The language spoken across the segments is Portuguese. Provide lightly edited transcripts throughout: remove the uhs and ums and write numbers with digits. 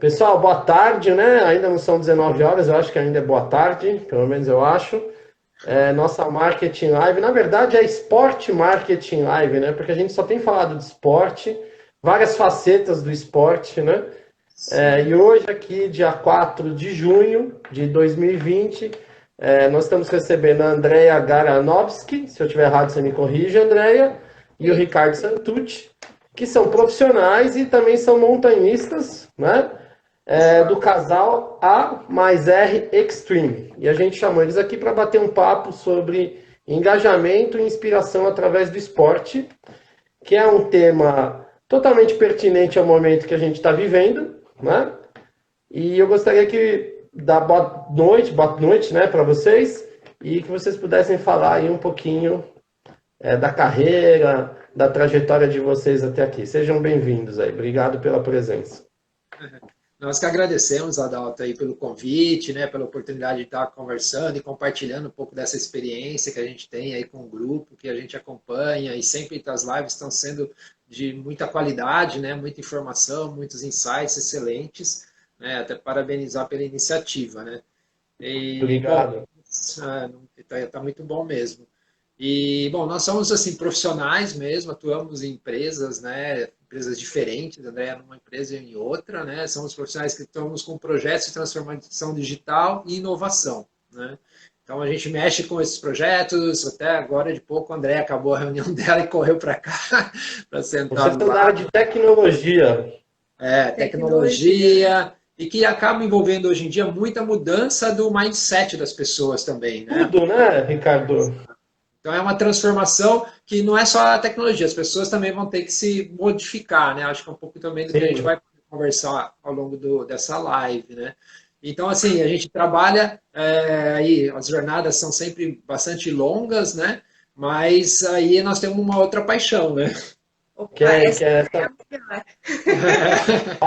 Pessoal, boa tarde, né? Ainda não são 19 horas, eu acho que ainda é boa tarde, pelo menos eu acho. Nossa Marketing Live, na verdade é Esporte Marketing Live, né? Porque a gente só tem falado de esporte, várias facetas do esporte, né? E hoje aqui, dia 4 de junho de 2020, nós estamos recebendo a Andrea Garanowski, se eu estiver errado você me corrige, Andrea, e o Ricardo Santucci, que são profissionais e também são montanhistas, né? Do casal A mais R Extreme. E a gente chamou eles aqui para bater um papo sobre engajamento e inspiração através do esporte, que é um tema totalmente pertinente ao momento que a gente está vivendo, né? E eu gostaria que dar boa noite, né, para vocês e que vocês pudessem falar aí um pouquinho da carreira, da trajetória de vocês até aqui. Sejam bem-vindos aí. Obrigado pela presença. Nós que agradecemos, Adalto, aí pelo convite, né, pela oportunidade de estar conversando e compartilhando um pouco dessa experiência que a gente tem aí com o grupo, que a gente acompanha, e sempre as lives estão sendo de muita qualidade, né, muita informação, muitos insights excelentes, né, até parabenizar pela iniciativa, né. E, bom, Obrigado. tá muito bom mesmo. E, bom, nós somos, assim, profissionais mesmo, atuamos em empresas, né, empresas diferentes, André, numa empresa e em outra, né, somos profissionais que estamos com projetos de transformação digital e inovação, né. Então, a gente mexe com esses projetos, até agora de pouco, o André acabou a reunião dela e correu para cá, para sentar Vocês do estão na área lado. de tecnologia. Tecnologia, e que acaba envolvendo hoje em dia muita mudança do mindset das pessoas também, né. Tudo, né, Ricardo? Então é uma transformação que não é só a tecnologia, as pessoas também vão ter que se modificar, né? Acho que é um pouco também do que a gente Sim. vai conversar ao longo dessa live, né? Então, assim, a gente trabalha, aí as jornadas são sempre bastante longas, né? Mas aí nós temos uma outra paixão, né? Que Opa, é, essa que é, é essa- a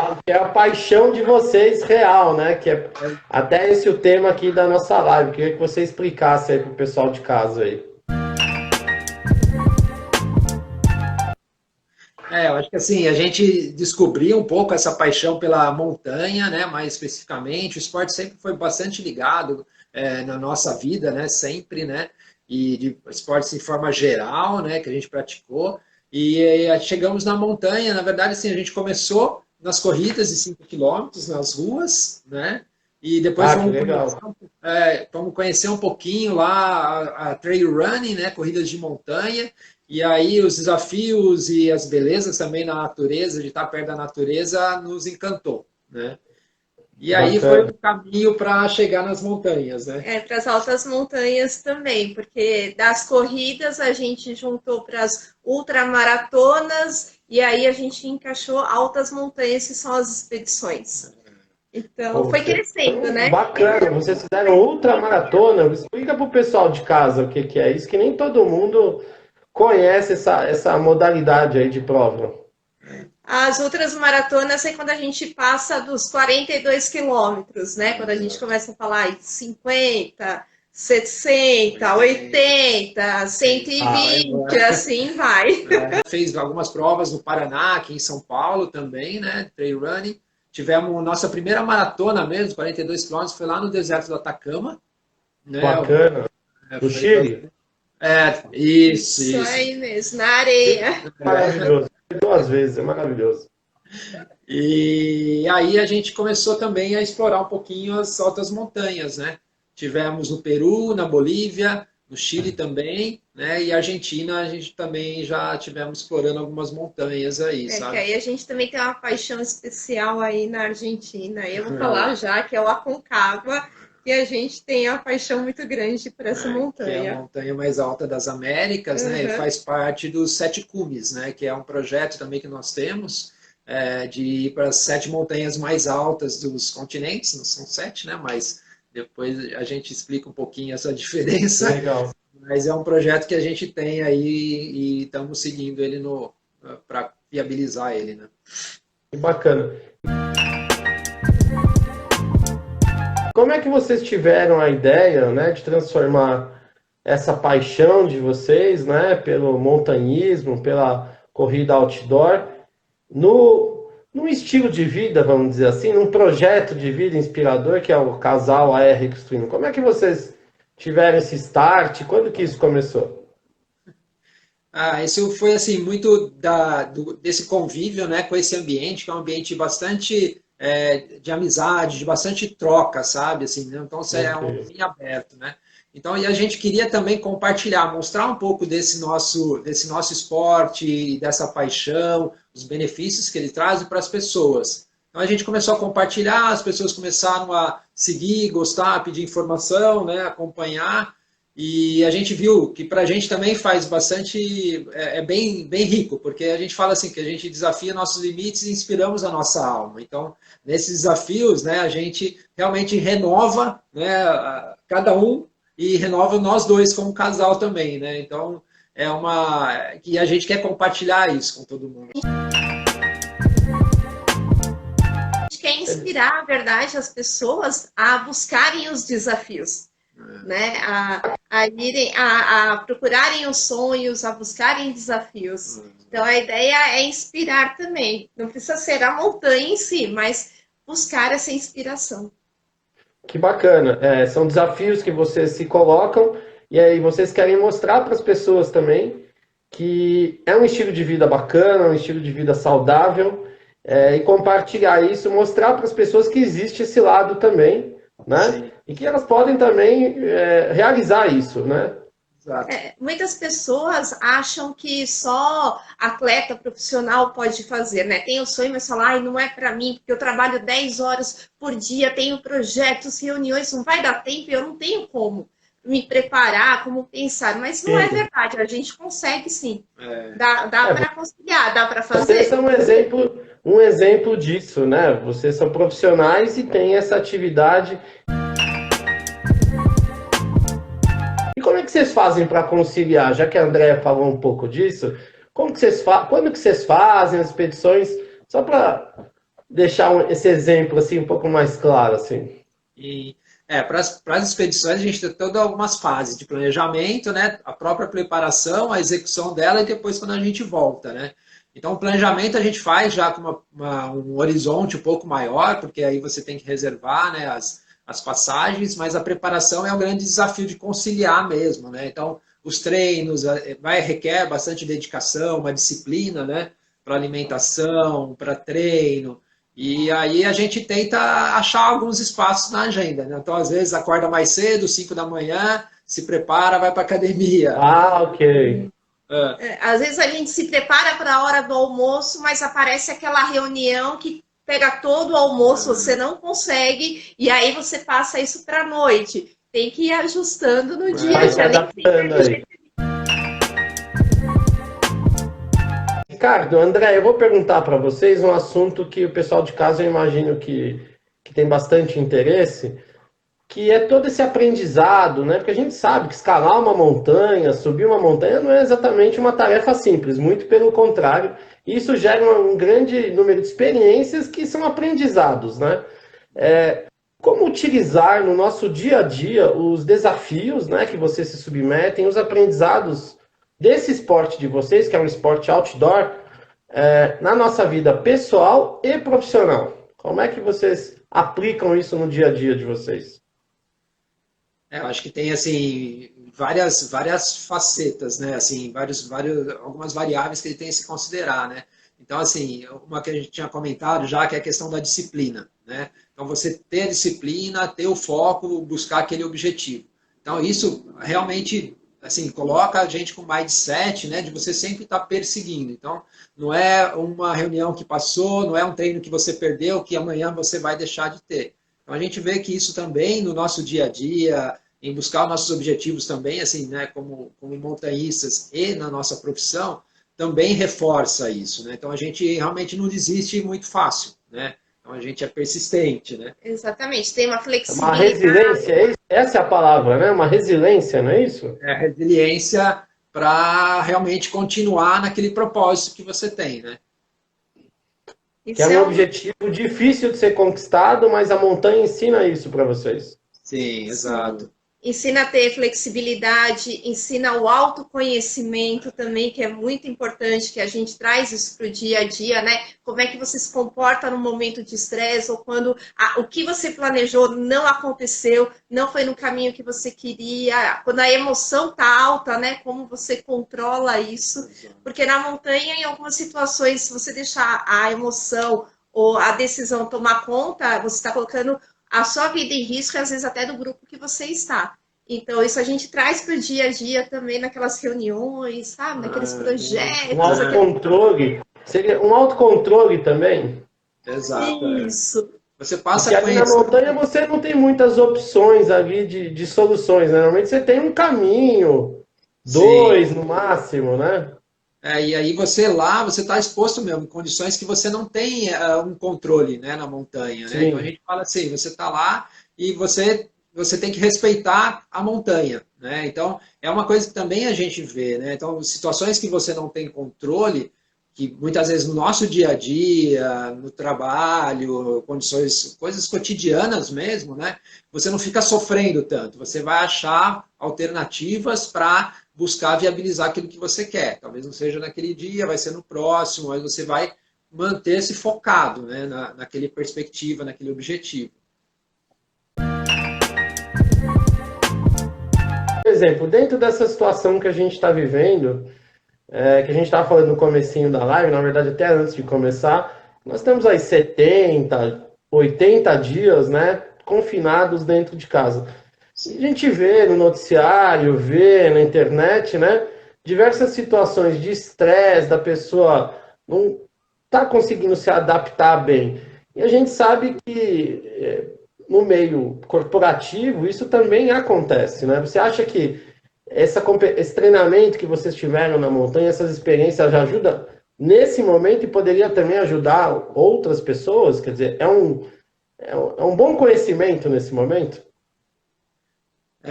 melhor. que é a paixão de vocês real, né? Que é até esse o tema aqui da nossa live. Queria que você explicasse aí pro pessoal de casa aí. Eu acho que assim, a gente descobriu um pouco essa paixão pela montanha, né? Mais especificamente, o esporte sempre foi bastante ligado na nossa vida, né? Sempre, né? E de esportes em forma geral, né? Que a gente praticou. E chegamos na montanha, na verdade, assim, a gente começou nas corridas de 5 quilômetros nas ruas, né? E depois Ah, que legal. vamos conhecer um pouquinho lá a trail running, né? Corridas de montanha. E aí os desafios e as belezas também na natureza, de estar perto da natureza, nos encantou, né? E aí foi Bacana. o caminho para chegar nas montanhas, né? Para as altas montanhas também, porque das corridas a gente juntou para as ultramaratonas e aí a gente encaixou altas montanhas, que são as expedições. Então foi Poxa, crescendo, então, né? bacana. Vocês fizeram ultramaratona. Explica pro pessoal de casa o que que é isso, que nem todo mundo conhece essa modalidade aí de prova. As outras maratonas é quando a gente passa dos 42 quilômetros, né? Quando a gente começa a falar em 50, 60, 80, Vai 120, embora. assim vai. Fez algumas provas no Paraná, aqui em São Paulo também, né? Trail running. Tivemos nossa primeira maratona mesmo, 42 quilômetros, foi lá no deserto do Atacama, né? Bacana. No Foi Chile? isso, Isso isso. aí mesmo, na areia. Maravilhoso. Duas vezes, é maravilhoso. E aí a gente começou também a explorar um pouquinho as altas montanhas, né? Tivemos no Peru, na Bolívia, no Chile também, né? E Argentina a gente também já tivemos explorando algumas montanhas aí, Que sabe? aí a gente também tem uma paixão especial aí na Argentina. Eu vou falar já que é o Aconcagua, que a gente tem uma paixão muito grande por essa Que é a montanha. montanha mais alta das Américas, né? E Uhum. faz parte dos Sete Cumes, né? Que é um projeto também que nós temos de ir para as 7 montanhas mais altas dos continentes. Não são 7, né? Mas depois a gente explica um pouquinho essa diferença. Legal. Mas é um projeto que a gente tem aí e estamos seguindo ele para viabilizar ele, né? Que bacana. Como é que vocês tiveram a ideia, né, de transformar essa paixão de vocês, né, pelo montanhismo, pela corrida outdoor, no num estilo de vida, vamos dizer assim, num projeto de vida inspirador que é o Casal AR Extreme. Como é que vocês tiveram esse start? Quando que isso começou? Isso foi assim muito desse convívio, né, com esse ambiente, que é um ambiente bastante de amizade, de bastante troca, sabe? Assim, né? Então, você é um bem aberto, né? Então, e a gente queria também compartilhar, mostrar um pouco desse nosso esporte, dessa paixão, os benefícios que ele traz para as pessoas. Então, a gente começou a compartilhar, as pessoas começaram a seguir, gostar, pedir informação, né, acompanhar. E a gente viu que para a gente também faz bastante, bem, bem rico, porque a gente fala assim que a gente desafia nossos limites e inspiramos a nossa alma. Então, nesses desafios, né, a gente realmente renova, né, cada um e renova nós dois como casal também, né? Então, que a gente quer compartilhar isso com todo mundo. A gente quer inspirar, na verdade, as pessoas a buscarem os desafios. Né? A procurarem os sonhos, a buscarem desafios. Então a ideia é inspirar também. Não precisa ser a montanha em si, mas buscar essa inspiração. Que bacana. São desafios que vocês se colocam e aí vocês querem mostrar para as pessoas também que é um estilo de vida bacana, um estilo de vida saudável, e compartilhar isso, mostrar para as pessoas que existe esse lado também, né? Sim. E que elas podem também realizar isso, né? Muitas pessoas acham que só atleta profissional pode fazer, né? Tem o sonho, mas fala, não é para mim, porque eu trabalho 10 horas por dia, tenho projetos, reuniões, não vai dar tempo, eu não tenho como me preparar, como pensar. Mas não é verdade, a gente consegue sim. Dá para conciliar, dá para fazer. Vocês são um exemplo disso, né? Vocês são profissionais e têm essa atividade. Como é que vocês fazem para conciliar? Já que a Andrea falou um pouco disso, quando que vocês fazem as expedições? Só para deixar esse exemplo assim um pouco mais claro, assim. Para as expedições a gente tem todas algumas fases de planejamento, né? A própria preparação, a execução dela e depois quando a gente volta, né? Então o planejamento a gente faz já com um horizonte um pouco maior, porque aí você tem que reservar, né, as passagens, mas a preparação é um grande desafio de conciliar mesmo, né? Então, os treinos requer bastante dedicação, uma disciplina, né? Para alimentação, para treino. E aí a gente tenta achar alguns espaços na agenda, né? Então, às vezes, acorda mais cedo, 5 da manhã, se prepara, vai para academia. Ok. Às vezes a gente se prepara para a hora do almoço, mas aparece aquela reunião que pega todo o almoço, você não consegue, e aí você passa isso para a noite. Tem que ir ajustando no dia a dia. Ricardo, André, eu vou perguntar para vocês um assunto que o pessoal de casa eu imagino que tem bastante interesse, que é todo esse aprendizado, né? Porque a gente sabe que escalar uma montanha, subir uma montanha não é exatamente uma tarefa simples, muito pelo contrário. Isso gera um grande número de experiências que são aprendizados, né? Como utilizar no nosso dia a dia os desafios, né, que vocês se submetem, os aprendizados desse esporte de vocês, que é um esporte outdoor, na nossa vida pessoal e profissional? Como é que vocês aplicam isso no dia a dia de vocês? Eu acho que tem assim várias facetas, né? Assim, algumas variáveis que ele tem que se considerar, né? Então, assim, uma que a gente tinha comentado já, que é a questão da disciplina, né? Então, você ter a disciplina, ter o foco, buscar aquele objetivo. Então, isso realmente, assim, coloca a gente com mindset, né? De você sempre estar perseguindo. Então, não é uma reunião que passou, não é um treino que você perdeu, que amanhã você vai deixar de ter. Então, a gente vê que isso também no nosso dia a dia, em buscar os nossos objetivos também, assim, né, como montanhistas e na nossa profissão, também reforça isso, né? Então a gente realmente não desiste muito fácil, né? Então a gente é persistente, né? Exatamente, tem uma flexibilidade. Uma resiliência, essa é a palavra, né? Uma resiliência, não é isso? É a resiliência para realmente continuar naquele propósito que você tem, né? Que é um objetivo difícil de ser conquistado, mas a montanha ensina isso para vocês. Sim, exato. ensina a ter flexibilidade, ensina o autoconhecimento também, que é muito importante, que a gente traz isso para o dia a dia, né? Como é que você se comporta no momento de estresse, ou quando o que você planejou não aconteceu, não foi no caminho que você queria, quando a emoção está alta, né? Como você controla isso, porque na montanha, em algumas situações, se você deixar a emoção ou a decisão tomar conta, você está colocando a sua vida em risco e às vezes até do grupo que você está. Então, isso a gente traz para o dia a dia também naquelas reuniões, sabe? Naqueles projetos. Um autocontrole. Seria um autocontrole também? Exato. Isso. Você passa Porque a ali na conhecer. montanha você não tem muitas opções ali de soluções, né? Normalmente você tem um caminho, dois no máximo, né? E aí você lá, você está exposto mesmo em condições que você não tem um controle, né, na montanha, né? Então a Sim. gente fala assim, você está lá e você tem que respeitar a montanha, né? Então é uma coisa que também a gente vê, né? Então situações que você não tem controle, que muitas vezes no nosso dia a dia, no trabalho, condições, coisas cotidianas mesmo, né? Você não fica sofrendo tanto, você vai achar alternativas para buscar viabilizar aquilo que você quer. Talvez não seja naquele dia, vai ser no próximo, mas você vai manter-se focado, né, naquele perspectiva, naquele objetivo. Por exemplo, dentro dessa situação que a gente está vivendo, que a gente estava falando no comecinho da live, na verdade até antes de começar, nós temos aí 70, 80 dias, né, confinados dentro de casa. E a gente vê no noticiário, vê na internet, né, diversas situações de estresse, da pessoa não está conseguindo se adaptar bem. E a gente sabe que no meio corporativo isso também acontece, né? Você acha que esse treinamento que vocês tiveram na montanha, essas experiências já ajudam nesse momento e poderia também ajudar outras pessoas? Quer dizer, é um bom conhecimento nesse momento?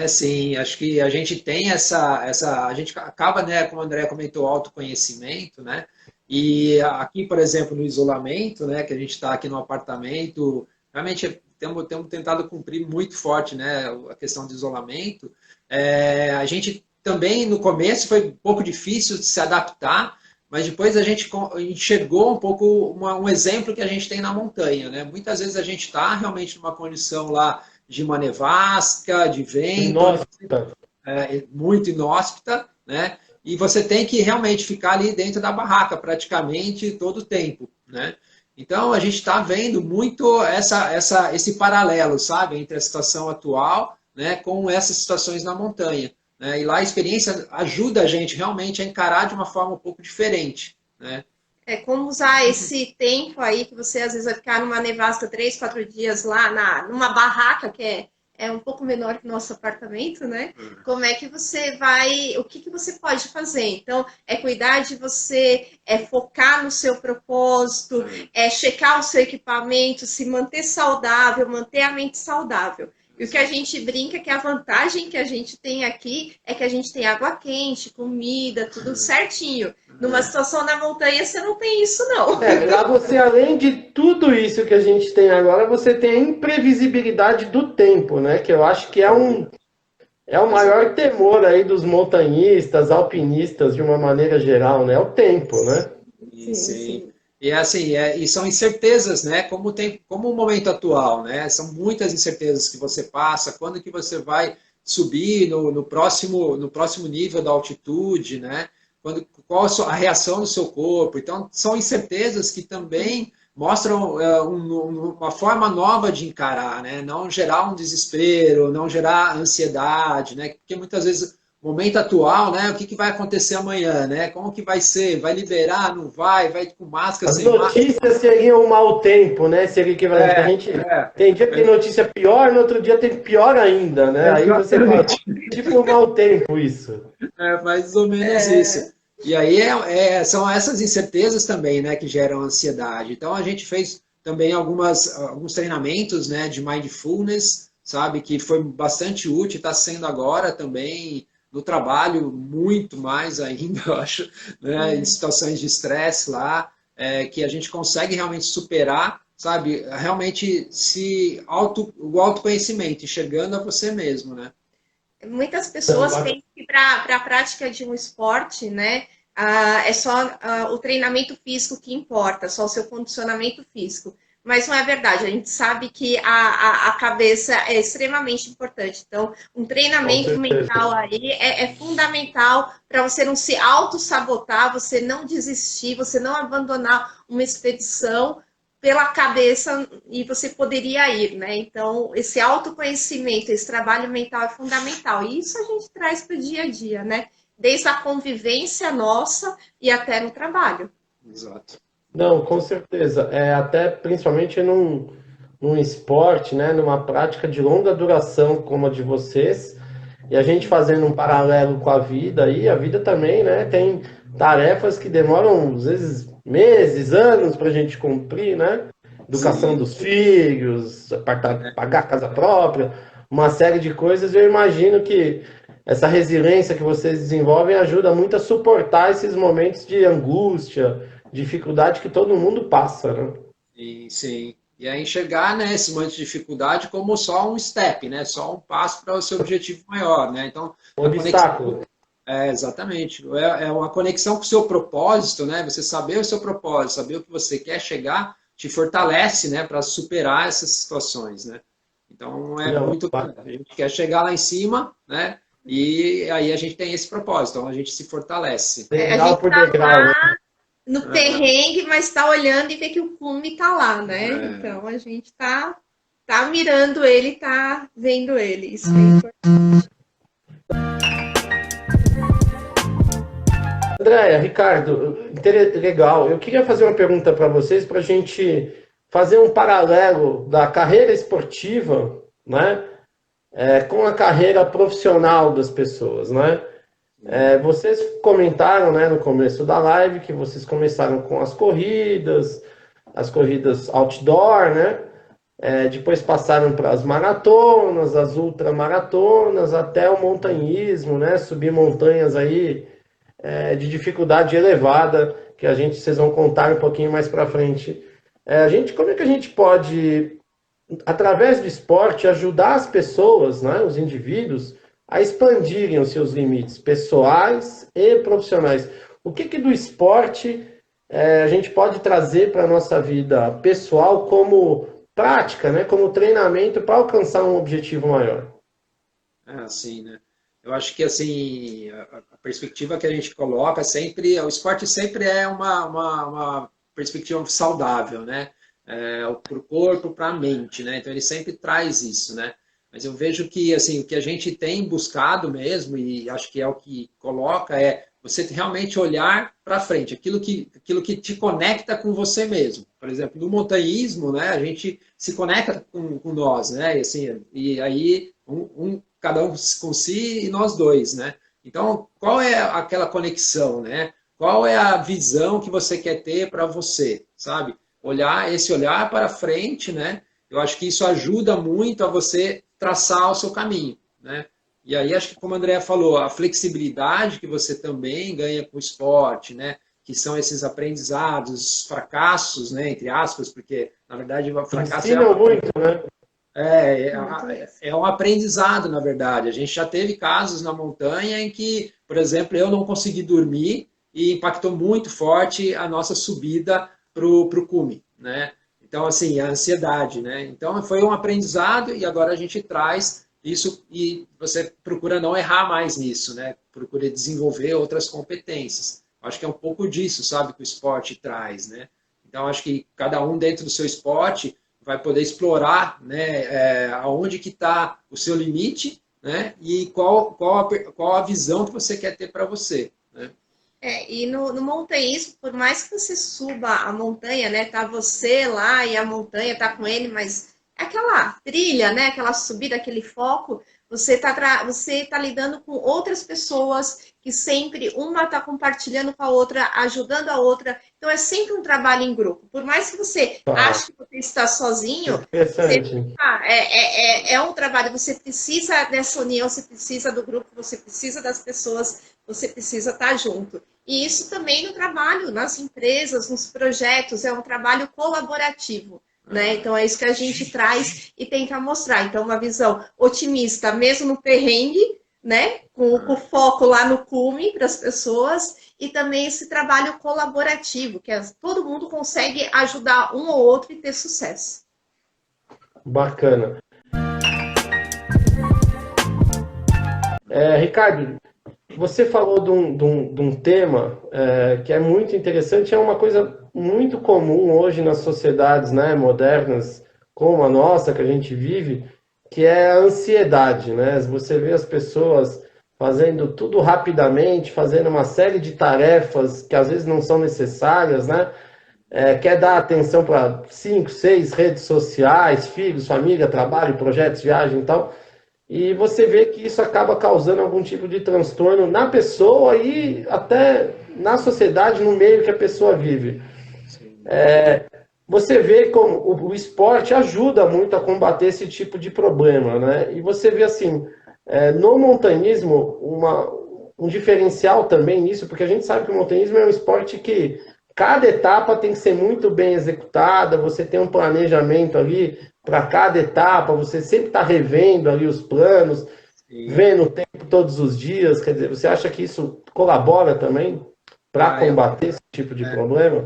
Sim, acho que a gente tem a gente acaba, né, como o André comentou, autoconhecimento, né? E aqui, por exemplo, no isolamento, né, que a gente está aqui no apartamento, realmente temos tentado cumprir muito forte, né, a questão do isolamento. A gente também, no começo, foi um pouco difícil de se adaptar, mas depois a gente enxergou um pouco um exemplo que a gente tem na montanha, né? Muitas vezes a gente está realmente numa condição lá de uma nevasca, de vento, Inóspita. muito inóspita, né? E você tem que realmente ficar ali dentro da barraca praticamente todo o tempo, né? Então a gente está vendo muito esse paralelo, sabe, entre a situação atual, né, com essas situações na montanha, né? E lá a experiência ajuda a gente realmente a encarar de uma forma um pouco diferente, né? É como usar esse tempo aí que você às vezes vai ficar numa nevasca 3, 4 dias lá numa barraca é um pouco menor que o nosso apartamento, né? Como é que você vai, o que você pode fazer? Então, é cuidar de você, é focar no seu propósito, é checar o seu equipamento, se manter saudável, manter a mente saudável. E o que a gente brinca é que a vantagem que a gente tem aqui é que a gente tem água quente, comida, tudo certinho. Numa situação na montanha, você não tem isso, não. Lá você, além de tudo isso que a gente tem agora, você tem a imprevisibilidade do tempo, né? Que eu acho que é o maior temor aí dos montanhistas, alpinistas, de uma maneira geral, né? É o tempo, né? Sim. E assim, e são incertezas, né? Como o momento atual, né? São muitas incertezas que você passa, quando que você vai subir no próximo nível da altitude, né? Qual a reação do seu corpo. Então, são incertezas que também mostram uma forma nova de encarar, né? Não gerar um desespero, não gerar ansiedade, né? Porque muitas vezes o momento atual, né? O que vai acontecer amanhã, né? Como que vai ser? Vai liberar? Não vai? Vai com máscara, As sem máscara? notícias seriam um mau tempo, né? Seria equivalente. A gente tem dia que tem notícia pior, no outro dia tem pior ainda, né? Aí você fala, tipo um mau tempo isso. Mais ou menos isso. E aí são essas incertezas também, né, que geram ansiedade. Então a gente fez também alguns treinamentos, né, de mindfulness, sabe, que foi bastante útil, está sendo agora também no trabalho muito mais ainda, eu acho, né, em situações de estresse lá, que a gente consegue realmente superar, sabe, realmente o autoconhecimento, enxergando a você mesmo, né? Muitas pessoas pensam que para a prática de um esporte, né, é só o treinamento físico que importa, só o seu condicionamento físico. Mas não é verdade, a gente sabe que a cabeça é extremamente importante. Então, um treinamento mental aí é fundamental para você não se auto-sabotar, você não desistir, você não abandonar uma expedição pela cabeça e você poderia ir, né? Então, esse autoconhecimento, esse trabalho mental é fundamental. E isso a gente traz para o dia a dia, né? Desde a convivência nossa e até no trabalho. Exato. Não, com certeza. Até principalmente num esporte, né? Numa prática de longa duração como a de vocês, e a gente fazendo um paralelo com a vida aí, a vida também, né? Tem tarefas que demoram, às vezes, meses, anos para a gente cumprir, né? Educação dos filhos, pagar a casa própria, uma série de coisas. Eu imagino que essa resiliência que vocês desenvolvem ajuda muito a suportar esses momentos de angústia, dificuldade que todo mundo passa, né? E, sim. E aí enxergar, né, esse momento de dificuldade como só um step, né? Só um passo para o seu objetivo maior, né? Então, Um obstáculo. exatamente. É uma conexão com o seu propósito, né? Você saber o seu propósito, saber o que você quer chegar, te fortalece, né, para superar essas situações, né? Então, muito. A gente quer chegar lá em cima, né? E aí a gente tem esse propósito, então a gente se fortalece. Degrau por degrau, né? No perrengue, mas está olhando e vê que o cume está lá, né? Então a gente está mirando ele, está vendo ele. Isso é importante. Andréia, Ricardo, legal. Eu queria fazer uma pergunta para vocês, para a gente fazer um paralelo da carreira esportiva, né, com a carreira profissional das pessoas, né? Vocês comentaram, né, no começo da live que vocês começaram com as corridas outdoor, né? Depois passaram para as maratonas, as ultramaratonas, até o montanhismo, né? Subir montanhas aí de dificuldade elevada, que vocês vão contar um pouquinho mais para frente. Como é que a gente pode, através do esporte, ajudar as pessoas, né, os indivíduos, a expandirem os seus limites pessoais e profissionais? O que do esporte a gente pode trazer para a nossa vida pessoal como prática, né, como treinamento para alcançar um objetivo maior? Assim, né? Eu acho que assim a perspectiva que a gente coloca sempre, o esporte sempre é uma perspectiva saudável, né? Para o corpo, para a mente, né? Então ele sempre traz isso, né? Mas eu vejo que assim o que a gente tem buscado mesmo, e acho que é o que coloca, é você realmente olhar para frente, aquilo que te conecta com você mesmo. Por exemplo, no montanhismo, né? A gente se conecta com nós, né? E aí cada um com si e nós dois, né? Então, qual é aquela conexão, né? Qual é a visão que você quer ter para você, sabe? Olhar para frente, né? Eu acho que isso ajuda muito a você traçar o seu caminho, né? E aí, acho que como a Andrea falou, a flexibilidade que você também ganha com o esporte, né? Que são esses aprendizados, fracassos, né? Entre aspas, porque, na verdade, o fracasso muito, né? É um aprendizado, na verdade. A gente já teve casos na montanha em que, por exemplo, eu não consegui dormir e impactou muito forte a nossa subida para o cume, né? Então, assim, a ansiedade, né? Então, foi um aprendizado e agora a gente traz isso e você procura não errar mais nisso, né? Procura desenvolver outras competências. Acho que é um pouco disso, sabe, que o esporte traz, né? Então, acho que cada um dentro do seu esporte vai poder explorar, né, aonde que está o seu limite, né, e qual a visão que você quer ter para você, né? E no montanhismo, por mais que você suba a montanha, né, tá você lá e a montanha tá com ele, mas aquela trilha, né, aquela subida, aquele foco, você tá lidando com outras pessoas que sempre uma tá compartilhando com a outra, ajudando a outra. Então é sempre um trabalho em grupo. Por mais que você ache que você está sozinho, é um trabalho. Você precisa dessa união, você precisa do grupo, você precisa das pessoas, você precisa estar junto. E isso também no trabalho, nas empresas, nos projetos, é um trabalho colaborativo. Né? Então é isso que a gente traz e tenta mostrar. Então, uma visão otimista, mesmo no perrengue, né? Com foco lá no cume para as pessoas, e também esse trabalho colaborativo, que todo mundo consegue ajudar um ou outro e ter sucesso. Bacana. Ricardo, você falou de um tema que é muito interessante, é uma coisa muito comum hoje nas sociedades, né, modernas, como a nossa, que a gente vive, que é a ansiedade, né? Você vê as pessoas fazendo tudo rapidamente, fazendo uma série de tarefas que às vezes não são necessárias, né? Quer dar atenção para 5, 6 redes sociais, filhos, família, trabalho, projetos, viagem e tal. E você vê que isso acaba causando algum tipo de transtorno na pessoa e até na sociedade, no meio que a pessoa vive. Você vê como o esporte ajuda muito a combater esse tipo de problema, né? E você vê assim, no montanhismo, um diferencial também nisso, porque a gente sabe que o montanhismo é um esporte que cada etapa tem que ser muito bem executada, você tem um planejamento ali para cada etapa, você sempre está revendo ali os planos, vendo o tempo todos os dias, quer dizer, você acha que isso colabora também para combater esse tipo de problema?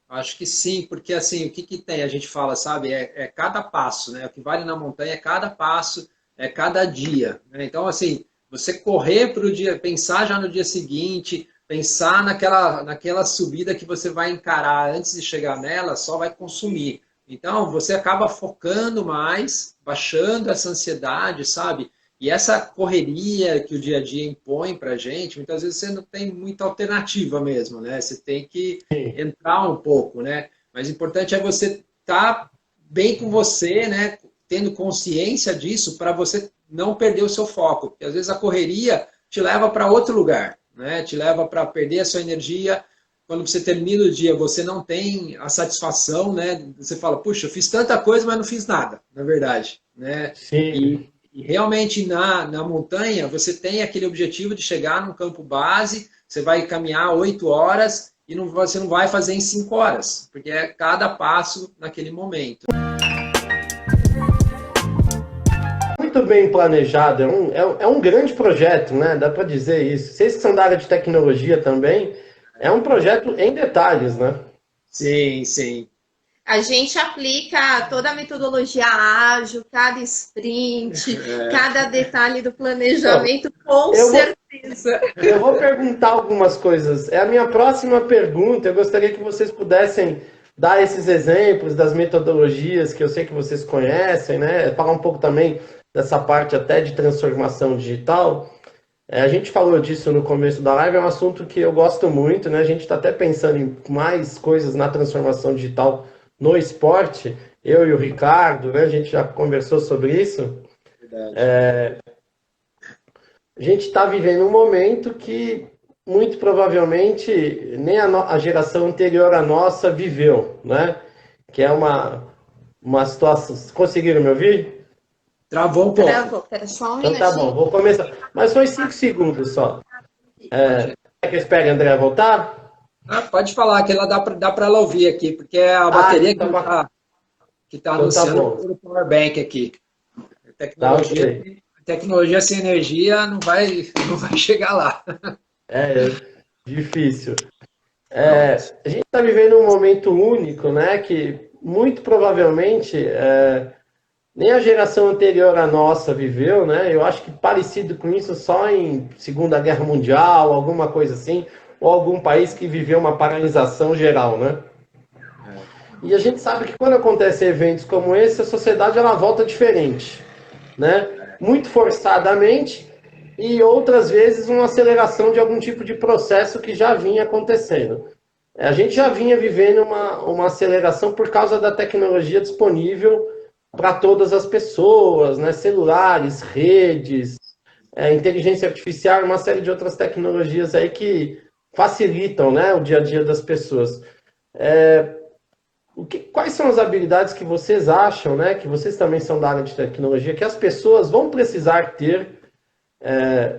Acho que sim, porque assim, o que que tem? A gente fala, sabe, é cada passo, né? O que vale na montanha é cada passo, é cada dia, né? Então, assim, você correr para o dia, pensar já no dia seguinte, pensar naquela subida que você vai encarar antes de chegar nela, só vai consumir. Então, você acaba focando mais, baixando essa ansiedade, sabe? E essa correria que o dia a dia impõe para a gente, muitas vezes você não tem muita alternativa mesmo, né? Você tem que entrar um pouco, né? Mas o importante é você estar bem com você, né? Tendo consciência disso para você não perder o seu foco. Porque às vezes a correria te leva para outro lugar, né? Te leva para perder a sua energia. Quando você termina o dia, você não tem a satisfação, né? Você fala, puxa, eu fiz tanta coisa, mas não fiz nada, na verdade, né? Sim. E realmente na montanha você tem aquele objetivo de chegar num campo base, você vai caminhar 8 horas e você não vai fazer em 5 horas, porque é cada passo naquele momento. Muito bem planejado, é um grande projeto, né? Dá para dizer isso. Vocês que são da área de tecnologia também, é um projeto em detalhes, né? Sim, sim. A gente aplica toda a metodologia ágil, cada sprint, cada detalhe do planejamento, com certeza. Eu vou perguntar algumas coisas. É a minha próxima pergunta. Eu gostaria que vocês pudessem dar esses exemplos das metodologias que eu sei que vocês conhecem, né? Falar um pouco também dessa parte até de transformação digital. A gente falou disso no começo da live, é um assunto que eu gosto muito, né? A gente está até pensando em mais coisas na transformação digital no esporte, eu e o Ricardo, né? A gente já conversou sobre isso. A gente está vivendo um momento que muito provavelmente nem a geração anterior à nossa viveu, né? Que é uma situação. Conseguiram me ouvir? Travou um pouco. Travou, pera só um Então tá bom, vou começar. Mas foi 5 segundos só. Quer que eu espere a André voltar? Pode falar, que ela dá para ela ouvir aqui, porque é a bateria que está anunciando pelo Powerbank aqui. Tecnologia sem energia não vai chegar lá. Difícil. A gente está vivendo um momento único, né? Que muito provavelmente nem a geração anterior à nossa viveu, né? Eu acho que parecido com isso só em Segunda Guerra Mundial, alguma coisa assim, ou algum país que viveu uma paralisação geral, né? E a gente sabe que quando acontecem eventos como esse, a sociedade ela volta diferente, né? Muito forçadamente e outras vezes uma aceleração de algum tipo de processo que já vinha acontecendo. A gente já vinha vivendo uma aceleração por causa da tecnologia disponível para todas as pessoas, né? Celulares, redes, inteligência artificial, uma série de outras tecnologias aí que facilitam, né, o dia a dia das pessoas. Quais são as habilidades que vocês acham, né, que vocês também são da área de tecnologia, que as pessoas vão precisar ter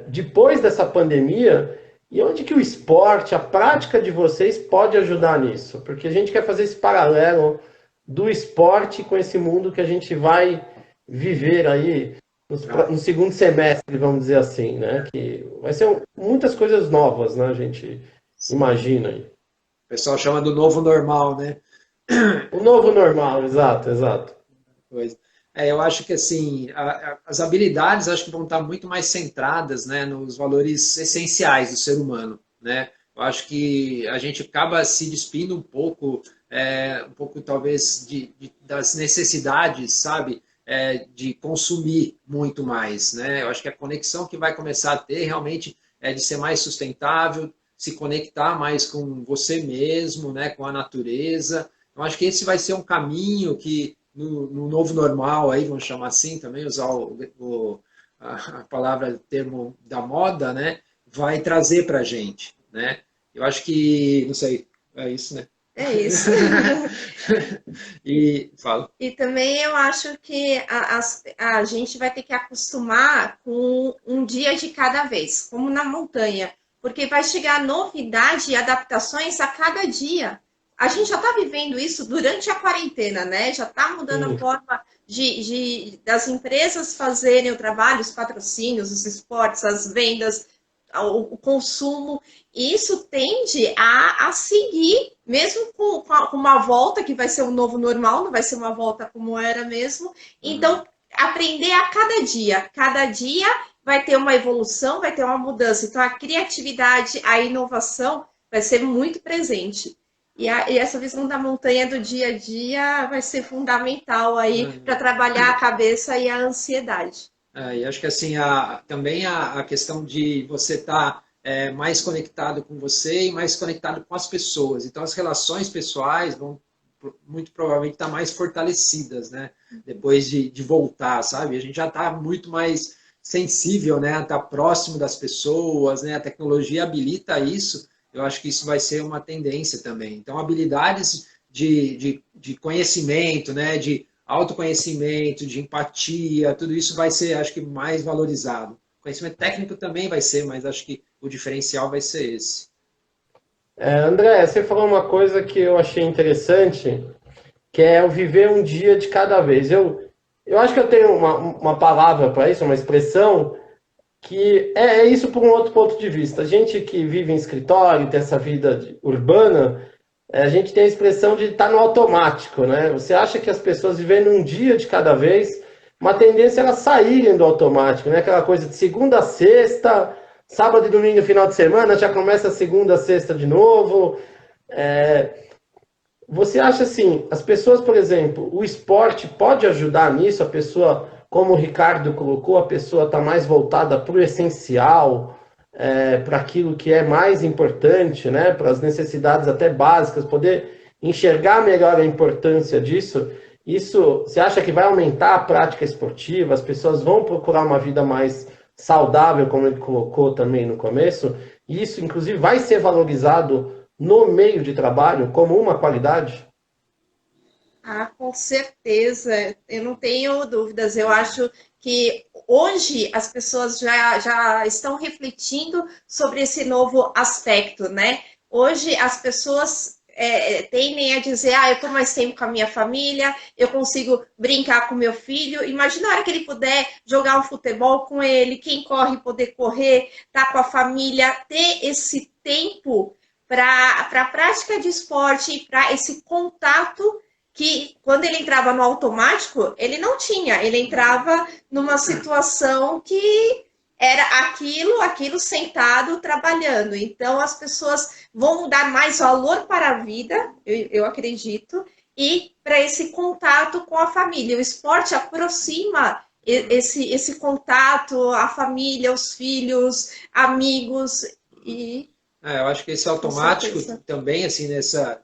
depois dessa pandemia, e onde que o esporte, a prática de vocês pode ajudar nisso? Porque a gente quer fazer esse paralelo do esporte com esse mundo que a gente vai viver aí no segundo semestre, vamos dizer assim, né? Que vai ser muitas coisas novas, né? A gente imagina aí. O pessoal chama do novo normal, né? O novo normal, exato, exato. Pois. Eu acho que assim, as habilidades acho que vão estar muito mais centradas, né, nos valores essenciais do ser humano, né? Eu acho que a gente acaba se despindo um pouco talvez das necessidades, sabe, de consumir muito mais, né? Eu acho que a conexão que vai começar a ter realmente é de ser mais sustentável, se conectar mais com você mesmo, né, com a natureza. Eu acho que esse vai ser um caminho que no novo normal, aí, vamos chamar assim também, usar a palavra, o termo da moda, né, vai trazer para a gente, né? Eu acho que, não sei, é isso, né? É isso. E fala. E também eu acho que a gente vai ter que acostumar com um dia de cada vez, como na montanha, porque vai chegar novidade e adaptações a cada dia. A gente já está vivendo isso durante a quarentena, né? Já está mudando a Sim. forma das empresas fazerem o trabalho, os patrocínios, os esportes, as vendas, o consumo. E isso tende a seguir, mesmo com uma volta que vai ser um novo normal, não vai ser uma volta como era mesmo. Então, aprender a cada dia vai ter uma evolução, vai ter uma mudança. Então, a criatividade, a inovação vai ser muito presente. E essa visão da montanha do dia a dia vai ser fundamental aí para trabalhar a cabeça e a ansiedade. E acho que assim, também a questão de você estar mais conectado com você e mais conectado com as pessoas. Então, as relações pessoais vão muito provavelmente estar mais fortalecidas, né? Depois de voltar, sabe? A gente já está muito mais sensível, né? Está próximo das pessoas, né? A tecnologia habilita isso. Eu acho que isso vai ser uma tendência também. Então, habilidades de conhecimento, né? De autoconhecimento, de empatia, tudo isso vai ser, acho que, mais valorizado. Conhecimento técnico também vai ser, mas acho que o diferencial vai ser esse. André, você falou uma coisa que eu achei interessante, que é o viver um dia de cada vez. Eu acho que eu tenho uma palavra para isso, uma expressão, que é isso por um outro ponto de vista. A gente que vive em escritório, tem essa vida urbana, a gente tem a expressão de estar no automático, né? Você acha que as pessoas vivendo um dia de cada vez, uma tendência é elas saírem do automático, né? Aquela coisa de segunda a sexta, sábado e domingo, final de semana, já começa a segunda a sexta de novo. Você acha assim, as pessoas, por exemplo, o esporte pode ajudar nisso? A pessoa, como o Ricardo colocou, a pessoa está mais voltada para o essencial, para aquilo que é mais importante, né? Para as necessidades até básicas, poder enxergar melhor a importância disso. Isso, você acha que vai aumentar a prática esportiva? As pessoas vão procurar uma vida mais saudável, como ele colocou também no começo? E isso, inclusive, vai ser valorizado no meio de trabalho como uma qualidade? Ah, com certeza, eu não tenho dúvidas. Eu acho que hoje as pessoas já estão refletindo sobre esse novo aspecto, né? Hoje as pessoas tendem a dizer, eu estou mais tempo com a minha família, eu consigo brincar com meu filho. Imagina a hora que ele puder jogar um futebol com ele, quem corre poder correr, estar com a família, ter esse tempo para a prática de esporte e para esse contato que quando ele entrava no automático, ele não tinha, ele entrava numa situação que era aquilo sentado trabalhando. Então as pessoas vão dar mais valor para a vida, eu acredito, e para esse contato com a família. O esporte aproxima esse contato, a família, os filhos, amigos e Eu acho que esse automático também, assim,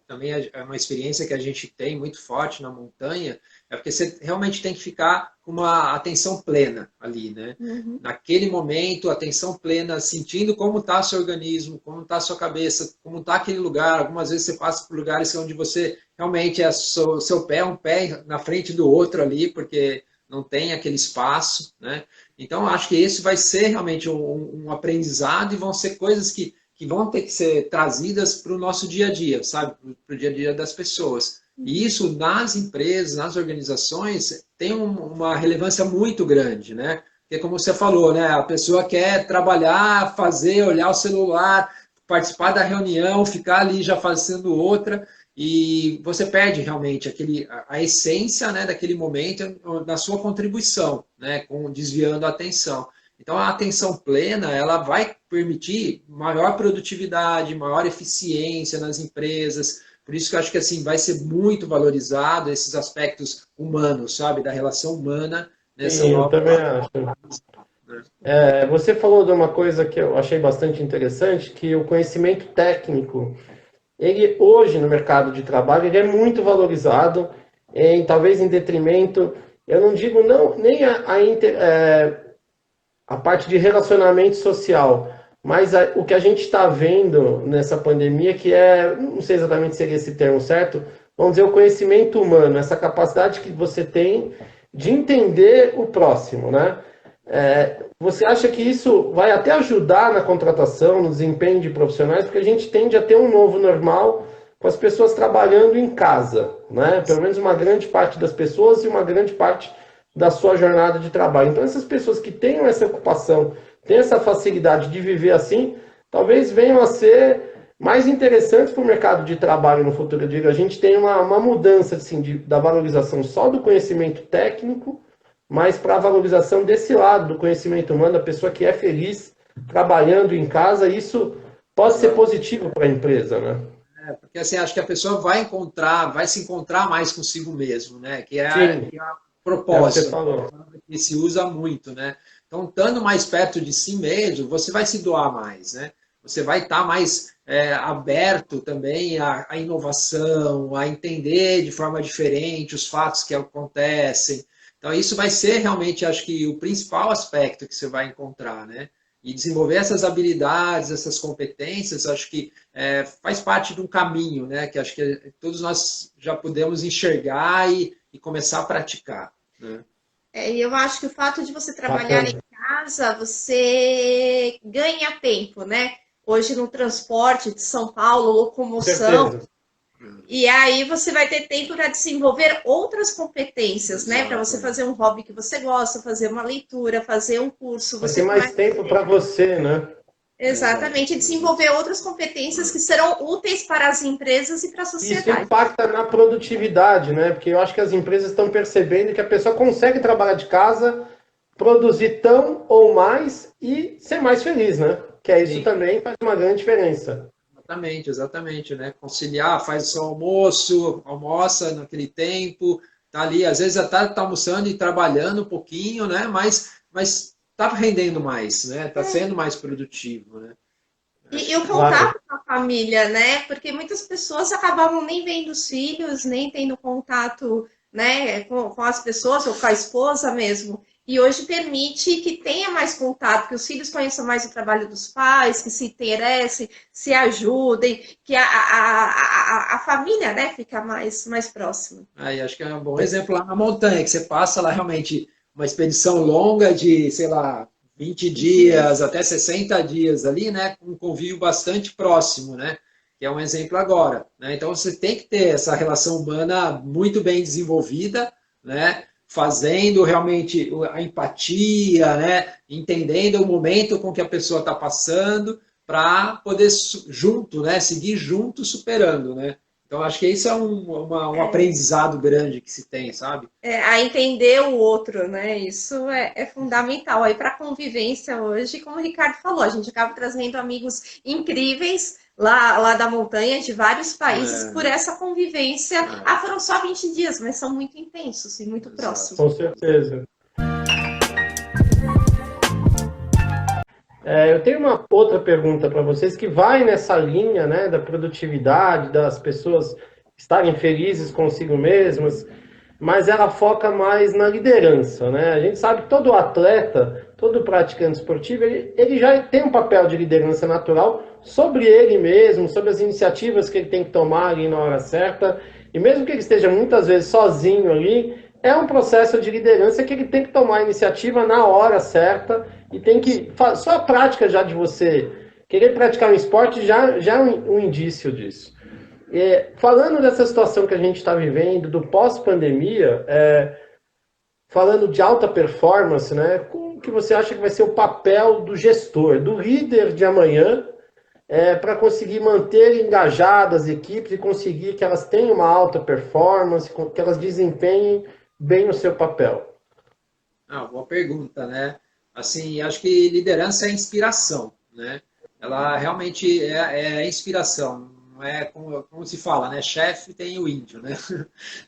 também é uma experiência que a gente tem muito forte na montanha, porque você realmente tem que ficar com uma atenção plena ali, né? Uhum. Naquele momento, atenção plena, sentindo como está seu organismo, como está sua cabeça, como está aquele lugar. Algumas vezes você passa por lugares onde você realmente seu pé é um pé na frente do outro ali, porque não tem aquele espaço, né? Então, acho que esse vai ser realmente um aprendizado e vão ser coisas que vão ter que ser trazidas para o nosso dia a dia, sabe? Para o dia a dia das pessoas. E isso nas empresas, nas organizações, tem uma relevância muito grande, né? porque como você falou, né, a pessoa quer trabalhar, fazer, olhar o celular, participar da reunião, ficar ali já fazendo outra, e você perde realmente a essência, né, daquele momento, da sua contribuição, né, desviando a atenção. Então, a atenção plena, ela vai permitir maior produtividade, maior eficiência nas empresas. Por isso que eu acho que assim vai ser muito valorizado esses aspectos humanos, sabe, da relação humana nessa Sim, eu nova. também acho. Você falou de uma coisa que eu achei bastante interessante, que o conhecimento técnico, ele hoje no mercado de trabalho, ele é muito valorizado, talvez em detrimento, eu não digo não, nem a parte de relacionamento social, mas o que a gente está vendo nessa pandemia, que não sei exatamente se seria esse termo certo, vamos dizer, o conhecimento humano, essa capacidade que você tem de entender o próximo, né? Você acha que isso vai até ajudar na contratação, no desempenho de profissionais, porque a gente tende a ter um novo normal com as pessoas trabalhando em casa, né? Pelo menos uma grande parte das pessoas e uma grande parte da sua jornada de trabalho. Então, essas pessoas que tenham essa ocupação, têm essa facilidade de viver assim, talvez venham a ser mais interessantes para o mercado de trabalho no futuro. Eu digo, a gente tem uma mudança assim, da valorização só do conhecimento técnico, mas para a valorização desse lado do conhecimento humano, da pessoa que é feliz trabalhando em casa, isso pode ser positivo para a empresa, né? Porque assim, acho que a pessoa vai se encontrar mais consigo mesmo, né? Que é a propósito, que se usa muito, né? Então, estando mais perto de si mesmo, você vai se doar mais, né? Você vai estar mais aberto também à inovação, a entender de forma diferente os fatos que acontecem. Então, isso vai ser realmente, acho que, o principal aspecto que você vai encontrar, né? E desenvolver essas habilidades, essas competências, acho que faz parte de um caminho, né? Que acho que todos nós já podemos enxergar e começar a praticar. Né? E eu acho que o fato de você trabalhar em casa, você ganha tempo, né? Hoje no transporte de São Paulo, locomoção, e aí você vai ter tempo para desenvolver outras competências, né? Para você fazer um hobby que você gosta, fazer uma leitura, fazer um curso. Você tem mais tempo para você, né? Exatamente, desenvolver outras competências que serão úteis para as empresas e para a sociedade. Isso impacta na produtividade, né? Porque eu acho que as empresas estão percebendo que a pessoa consegue trabalhar de casa, produzir tão ou mais e ser mais feliz, né? Que é isso. Sim. Também faz uma grande diferença. Exatamente, né? Conciliar, faz o seu almoço, almoça naquele tempo, tá ali, às vezes até tá almoçando e trabalhando um pouquinho, né? Mas tá rendendo mais, né? Tá sendo mais produtivo, né? E o contato com a família, né? Porque muitas pessoas acabavam nem vendo os filhos, nem tendo contato, né, com as pessoas ou com a esposa mesmo. E hoje permite que tenha mais contato, que os filhos conheçam mais o trabalho dos pais, que se interessem, se ajudem, que a família, né, fica mais próxima. Aí acho que é um bom exemplo lá na montanha, que você passa lá realmente uma expedição longa de, sei lá, 20 dias até 60 dias ali, né, com um convívio bastante próximo, né, que é um exemplo agora, né, então você tem que ter essa relação humana muito bem desenvolvida, né, fazendo realmente a empatia, né, entendendo o momento com que a pessoa está passando, para poder junto, né, seguir junto superando, né. Então, acho que isso é um aprendizado grande que se tem, sabe? A entender o outro, né? Isso é fundamental aí para a convivência hoje, como o Ricardo falou, a gente acaba trazendo amigos incríveis lá da montanha, de vários países, por essa convivência. Foram só 20 dias, mas são muito intensos e muito próximos. Com certeza. Eu tenho uma outra pergunta para vocês que vai nessa linha, né, da produtividade, das pessoas estarem felizes consigo mesmas, mas ela foca mais na liderança, né? A gente sabe que todo atleta, todo praticante esportivo, ele já tem um papel de liderança natural sobre ele mesmo, sobre as iniciativas que ele tem que tomar ali na hora certa, e mesmo que ele esteja muitas vezes sozinho ali, é um processo de liderança que ele tem que tomar a iniciativa na hora certa e tem que... Só a prática já de você querer praticar um esporte já é um indício disso. Falando dessa situação que a gente está vivendo, do pós-pandemia, falando de alta performance, né? que você acha que vai ser o papel do gestor, do líder de amanhã, para conseguir manter engajadas as equipes e conseguir que elas tenham uma alta performance, que elas desempenhem bem o seu papel? Boa pergunta, né? Assim, acho que liderança é inspiração, né? Ela realmente é inspiração, não é como se fala, né? Chefe tem o índio, né?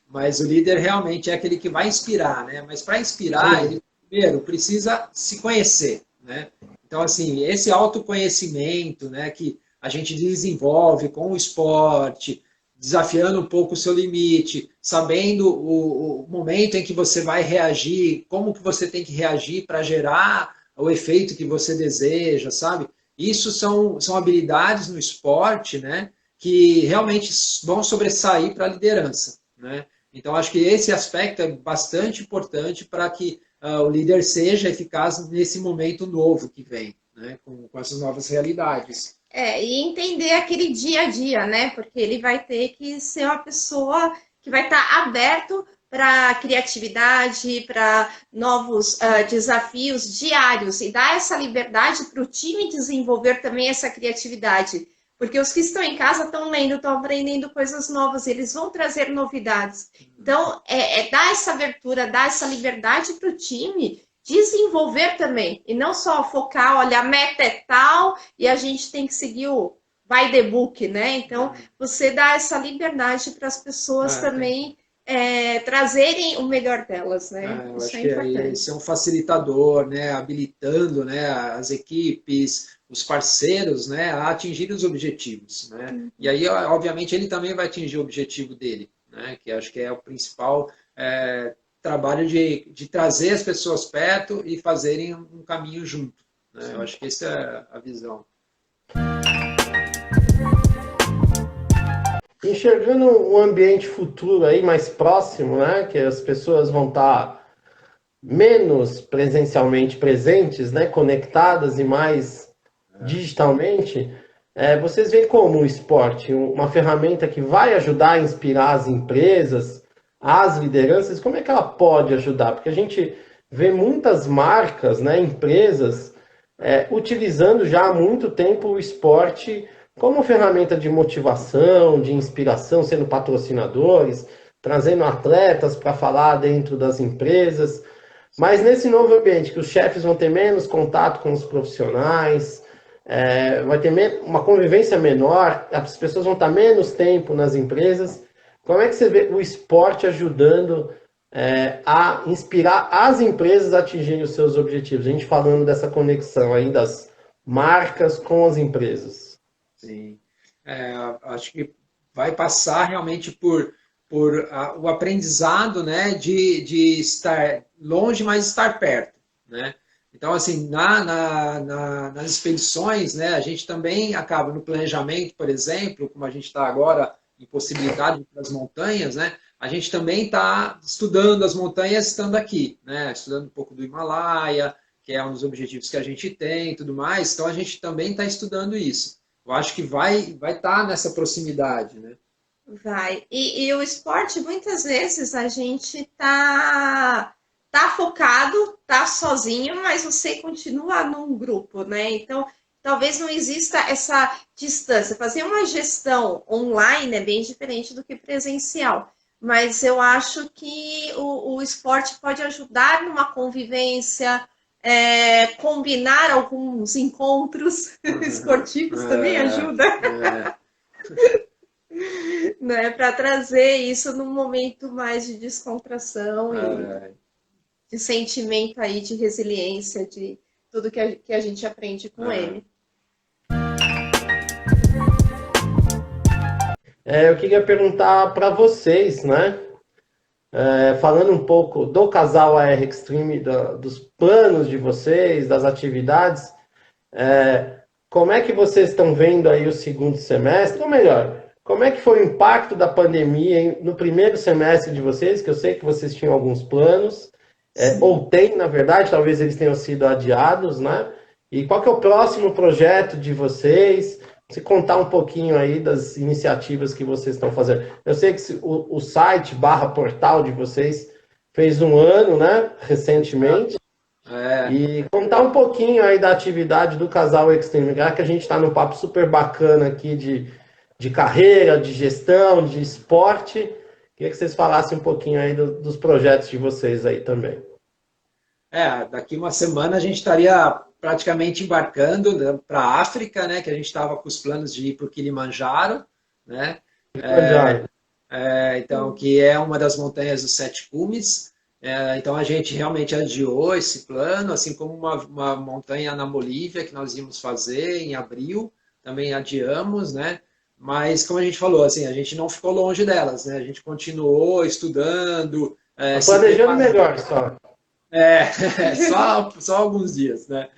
Mas o líder realmente é aquele que vai inspirar, né? Mas para inspirar, ele primeiro precisa se conhecer, né? Então, assim, esse autoconhecimento, né, que a gente desenvolve com o esporte, desafiando um pouco o seu limite, sabendo o momento em que você vai reagir, como que você tem que reagir para gerar o efeito que você deseja, sabe? Isso são habilidades no esporte, né, que realmente vão sobressair para a liderança, né? Então, acho que esse aspecto é bastante importante para que o líder seja eficaz nesse momento novo que vem, né, com essas novas realidades. E entender aquele dia a dia, né? Porque ele vai ter que ser uma pessoa que vai estar aberto para criatividade, para novos desafios diários e dar essa liberdade para o time desenvolver também essa criatividade. Porque os que estão em casa estão lendo, estão aprendendo coisas novas, eles vão trazer novidades. Então, dar essa abertura, dar essa liberdade para o time desenvolver também, e não só focar, olha, a meta é tal, e a gente tem que seguir o by the book, né? Então, você dá essa liberdade para as pessoas também trazerem o melhor delas, né? Eu Isso acho é que importante. isso é um facilitador, né? Habilitando, né, as equipes, os parceiros, né, a atingir os objetivos, né? E aí, obviamente, ele também vai atingir o objetivo dele, né? Que acho que é o principal trabalho de trazer as pessoas perto e fazerem um caminho junto, né? Eu acho que essa é a visão. Enxergando um ambiente futuro aí mais próximo, né, que as pessoas vão estar menos presencialmente presentes, né, conectadas e mais digitalmente, vocês veem como o esporte uma ferramenta que vai ajudar a inspirar as empresas, as lideranças, como é que ela pode ajudar? Porque a gente vê muitas marcas, né, empresas, utilizando já há muito tempo o esporte como ferramenta de motivação, de inspiração, sendo patrocinadores, trazendo atletas para falar dentro das empresas. Mas nesse novo ambiente, que os chefes vão ter menos contato com os profissionais, vai ter uma convivência menor, as pessoas vão estar menos tempo nas empresas. Como é que você vê o esporte ajudando a inspirar as empresas a atingirem os seus objetivos? A gente falando dessa conexão aí das marcas com as empresas. Sim. Acho que vai passar realmente por o aprendizado, né, de estar longe, mas estar perto, né? Então, assim, nas expedições, né, a gente também acaba no planejamento, por exemplo, como a gente está agora em possibilidade para as montanhas, né, a gente também está estudando as montanhas estando aqui, né, estudando um pouco do Himalaia, que é um dos objetivos que a gente tem e tudo mais, então a gente também está estudando isso. Eu acho que vai estar nessa proximidade, né? Vai. E o esporte, muitas vezes, a gente tá focado, tá sozinho, mas você continua num grupo, né? Então, talvez não exista essa distância. Fazer uma gestão online é bem diferente do que presencial. Mas eu acho que o esporte pode ajudar numa convivência, combinar alguns encontros esportivos também ajuda. Né, para trazer isso num momento mais de descontração e de sentimento aí de resiliência, de tudo que a gente aprende com ele. Eu queria perguntar para vocês, né? Falando um pouco do casal AR Extreme, dos planos de vocês, das atividades, como é que vocês estão vendo aí o segundo semestre? Ou melhor, como é que foi o impacto da pandemia no primeiro semestre de vocês? Que eu sei que vocês tinham alguns planos, ou tem, na verdade, talvez eles tenham sido adiados, né? E qual que é o próximo projeto de vocês? Se contar um pouquinho aí das iniciativas que vocês estão fazendo. Eu sei que o site /portal de vocês fez 1 ano, né? Recentemente. E contar um pouquinho aí da atividade do casal Extreme, já que a gente está num papo super bacana aqui de carreira, de gestão, de esporte. Queria que vocês falassem um pouquinho aí dos projetos de vocês aí também. Daqui uma semana a gente estaria praticamente embarcando para a África, né? Que a gente estava com os planos de ir para o Kilimanjaro, né? Então, que é uma das montanhas dos Sete Cumes. Então, a gente realmente adiou esse plano, assim como uma montanha na Bolívia que nós íamos fazer em abril, também adiamos, né? Mas, como a gente falou, assim, a gente não ficou longe delas, né? A gente continuou estudando. Planejando melhor só. Só alguns dias, né?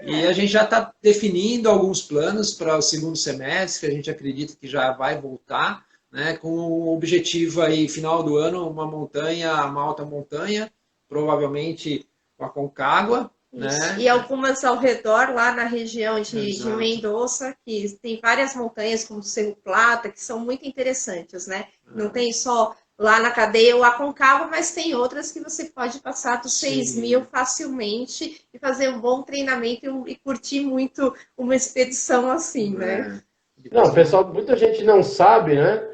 E a gente já está definindo alguns planos para o segundo semestre, que a gente acredita que já vai voltar, né? Com o objetivo aí, final do ano, uma alta montanha, provavelmente com a Concagua, né? E algumas ao redor, lá na região de Mendoza, que tem várias montanhas, como o Cerro Plata, que são muito interessantes, né? Não tem só lá na cadeia o Aconcagua, mas tem outras que você pode passar dos 6.000 facilmente e fazer um bom treinamento e curtir muito uma expedição assim, né? Não, pessoal, muita gente não sabe, né?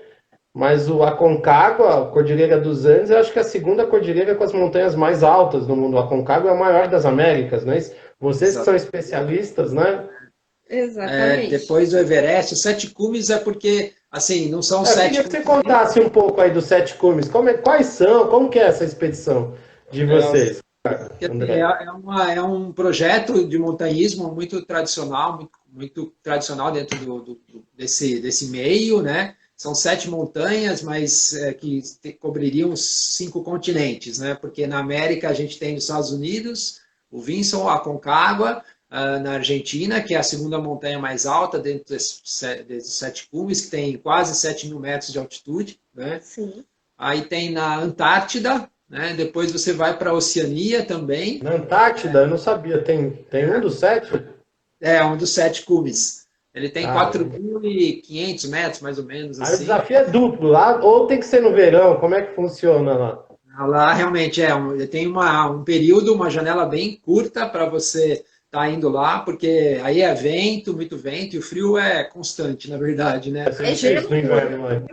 Mas o Aconcagua, a Cordilheira dos Andes, eu acho que é a segunda cordilheira com as montanhas mais altas do mundo. O Aconcagua é a maior das Américas, né? Vocês que são especialistas, né? Exatamente. Depois do Everest, os Sete Cumes é porque, assim, não são sete... Eu queria que você contasse um pouco aí dos Sete Cumes. Quais são? Como que é essa expedição de vocês? É um projeto de montanhismo muito tradicional, muito tradicional dentro desse meio, né? São 7 montanhas, mas que cobririam 5 continentes, né? Porque na América a gente tem nos Estados Unidos, o Vinson, a Concagua, na Argentina, que é a segunda montanha mais alta dentro desses 7 cumes, que tem quase 7.000 metros de altitude, né? Sim. Aí tem na Antártida, né? Depois você vai para a Oceania também. Na Antártida, eu não sabia, tem um dos 7? Um dos 7 cumes. Ele tem 4.500 metros, mais ou menos. Aí assim. O desafio é duplo lá, ou tem que ser no verão? Como é que funciona lá? Lá realmente tem um período, uma janela bem curta para você estar indo lá, porque aí é vento, muito vento, e o frio é constante, na verdade, né? É gelo no inverno, né?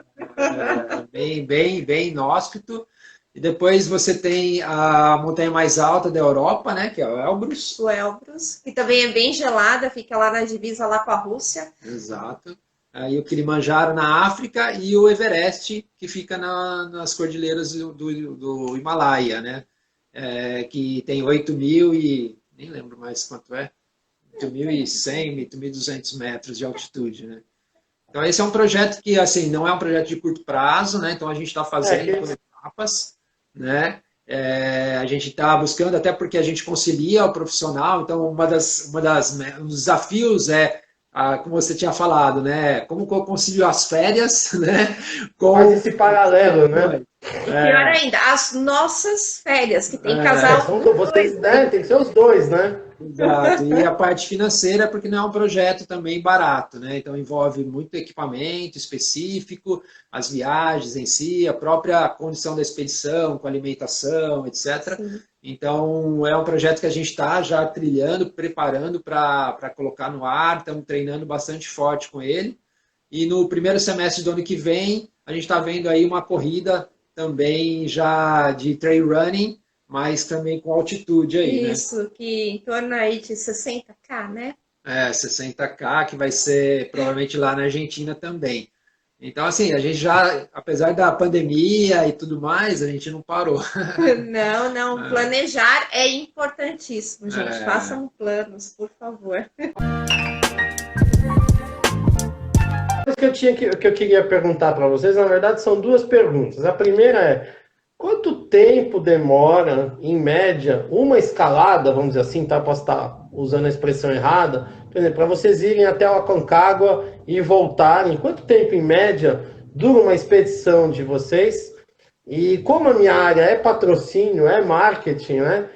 Bem inóspito. E depois você tem a montanha mais alta da Europa, né? Que é o Elbrus. O Elbrus, que também é bem gelada, fica lá na divisa lá com a Rússia. Exato. Aí o Kilimanjaro na África e o Everest, que fica nas cordilheiras do Himalaia, né? Que tem 8.000 e... nem lembro mais quanto é. 8.100, 8.200 metros de altitude, né? Então esse é um projeto que, assim, não é um projeto de curto prazo, né? Então a gente está fazendo por etapas, né? A gente está buscando, até porque a gente concilia o profissional, então um dos desafios como você tinha falado, né? Como eu concilio as férias, né? Faz esse paralelo, né? Pior ainda, as nossas férias, que tem casal. Tem que ser os dois, né? Exato. E a parte financeira, porque não é um projeto também barato, né? Então envolve muito equipamento específico, as viagens em si, a própria condição da expedição, com alimentação, etc. Sim. Então é um projeto que a gente está já trilhando, preparando para colocar no ar, estamos treinando bastante forte com ele. E no primeiro semestre do ano que vem, a gente está vendo aí uma corrida também já de trail running, mas também com altitude aí, Isso, que em torno aí de 60K, né? 60K, que vai ser provavelmente lá na Argentina também. Então, assim, a gente já, apesar da pandemia e tudo mais, a gente não parou. Não, planejar é importantíssimo, gente. Façam planos, por favor. Que eu queria perguntar para vocês, na verdade, são duas perguntas. A primeira é: quanto tempo demora, em média, uma escalada, vamos dizer assim, tá? Posso estar usando a expressão errada, por exemplo, para vocês irem até o Aconcagua e voltarem, quanto tempo, em média, dura uma expedição de vocês? E como a minha área é patrocínio, é marketing, né?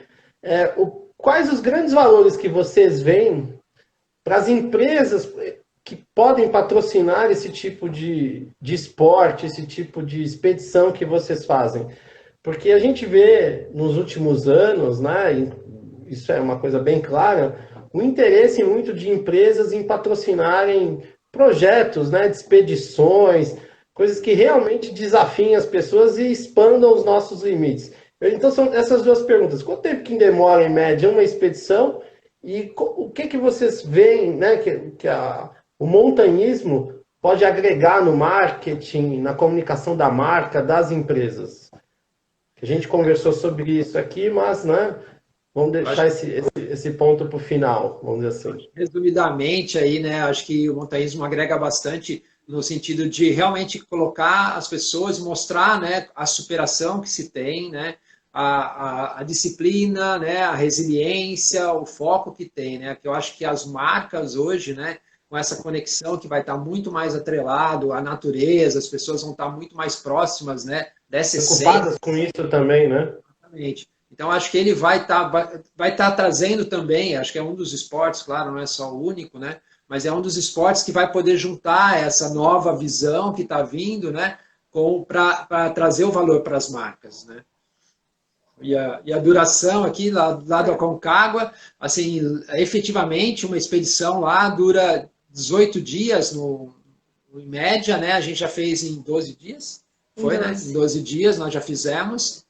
Quais os grandes valores que vocês veem para as empresas que podem patrocinar esse tipo de esporte, esse tipo de expedição que vocês fazem? Porque a gente vê nos últimos anos, né, isso é uma coisa bem clara, o interesse muito de empresas em patrocinarem projetos, né, de expedições, coisas que realmente desafiem as pessoas e expandam os nossos limites. Então, são essas duas perguntas. Quanto tempo que demora, em média, uma expedição? E o que vocês veem, né, o montanhismo pode agregar no marketing, na comunicação da marca, das empresas? A gente conversou sobre isso aqui, mas, né, vamos deixar esse ponto para o final, vamos dizer assim. Resumidamente, aí, né, acho que o montanhismo agrega bastante no sentido de realmente colocar as pessoas e mostrar, né, a superação que se tem, né, a disciplina, né, a resiliência, o foco que tem, né, que eu acho que as marcas hoje, né, com essa conexão que vai estar muito mais atrelado à natureza, as pessoas vão estar muito mais próximas, né, dessa essência. Preocupadas com isso também, né? Exatamente. Então, acho que ele vai estar trazendo também, acho que é um dos esportes, claro, não é só o único, né? Mas é um dos esportes que vai poder juntar essa nova visão que está vindo, né? Para trazer o valor para as marcas, né? E a duração aqui, lá do Aconcagua, assim, efetivamente, uma expedição lá dura 18 dias, em média, né? A gente já fez em 12 dias, foi, né? Em 12 dias nós já fizemos.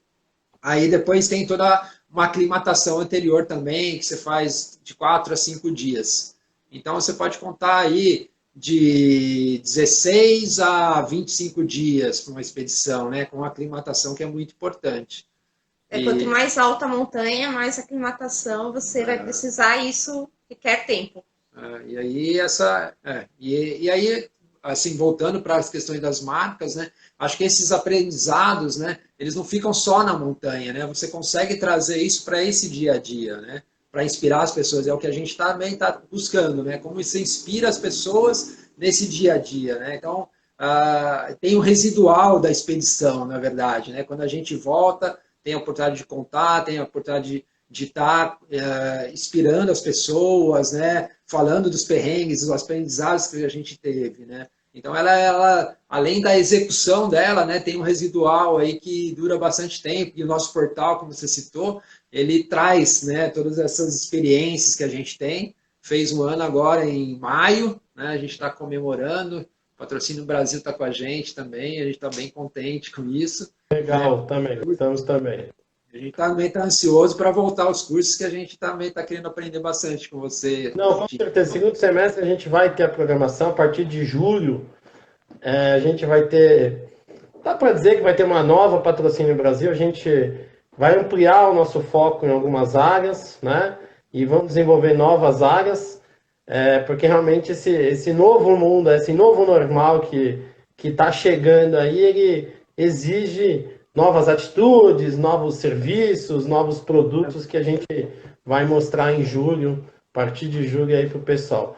Aí depois tem toda uma aclimatação anterior também, que você faz de 4 a 5 dias. Então você pode contar aí de 16 a 25 dias para uma expedição, né? Com uma aclimatação que é muito importante. Quanto mais alta a montanha, mais aclimatação você vai precisar, isso requer tempo. E aí, e aí, assim, voltando para as questões das marcas, né? Acho que esses aprendizados, né? Eles não ficam só na montanha, né? Você consegue trazer isso para esse dia a dia, né? Para inspirar as pessoas. É o que a gente também está buscando, né? Como você inspira as pessoas nesse dia a dia, né? Então, tem o residual da expedição, na verdade, né? Quando a gente volta, tem a oportunidade de contar, tem a oportunidade de estar inspirando as pessoas, né? Falando dos perrengues, dos aprendizados que a gente teve, né? Então, ela, além da execução dela, né, tem um residual aí que dura bastante tempo, e o nosso portal, como você citou, ele traz, né, todas essas experiências que a gente tem. Fez um ano agora em maio, né, a gente está comemorando, o Patrocínio Brasil está com a gente também, a gente está bem contente com isso. Legal, também, estamos também. A gente também está ansioso para voltar aos cursos, que a gente também está querendo aprender bastante com você. Não, com certeza. Segundo semestre a gente vai ter a programação. A partir de julho, a gente vai ter... Dá para dizer que vai ter uma nova Patrocínio Brasil. A gente vai ampliar o nosso foco em algumas áreas, né? E vamos desenvolver novas áreas, porque realmente esse novo mundo, esse novo normal que está chegando aí, ele exige novas atitudes, novos serviços, novos produtos que a gente vai mostrar em julho, a partir de julho aí para o pessoal.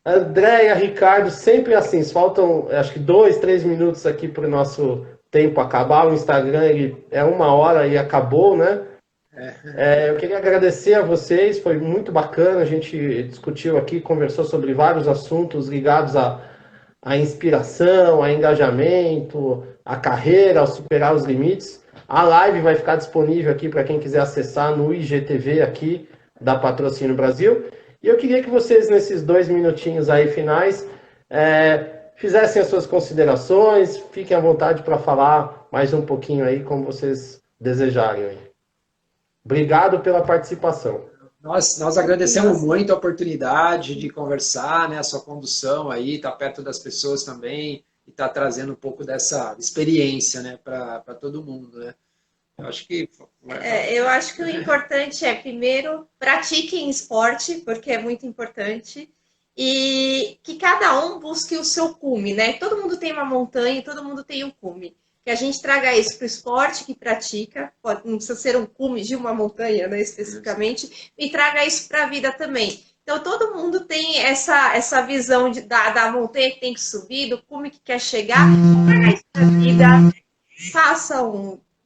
Andréia, Ricardo, sempre assim, faltam acho que 2, 3 minutos aqui para o nosso tempo acabar. O Instagram ele é 1 hora e acabou, né? Eu queria agradecer a vocês, foi muito bacana, a gente discutiu aqui, conversou sobre vários assuntos ligados a inspiração, a engajamento, a carreira, ao superar os limites. A live vai ficar disponível aqui para quem quiser acessar no IGTV aqui da Patrocínio Brasil. E eu queria que vocês, nesses 2 minutinhos aí finais, fizessem as suas considerações, fiquem à vontade para falar mais um pouquinho aí, como vocês desejarem aí. Obrigado pela participação. Nós agradecemos muito a oportunidade de conversar, né, a sua condução aí, estar perto das pessoas também, e estar trazendo um pouco dessa experiência, né, para todo mundo, né. Eu acho que... eu acho que o importante é, primeiro, pratiquem esporte, porque é muito importante, e que cada um busque o seu cume, né? Todo mundo tem uma montanha e todo mundo tem um cume. Que a gente traga isso para o esporte que pratica, não precisa ser um cume de uma montanha, né, especificamente, e traga isso para a vida também. Então, todo mundo tem essa visão da montanha que tem que subir, do cume que quer chegar, traga isso para a vida,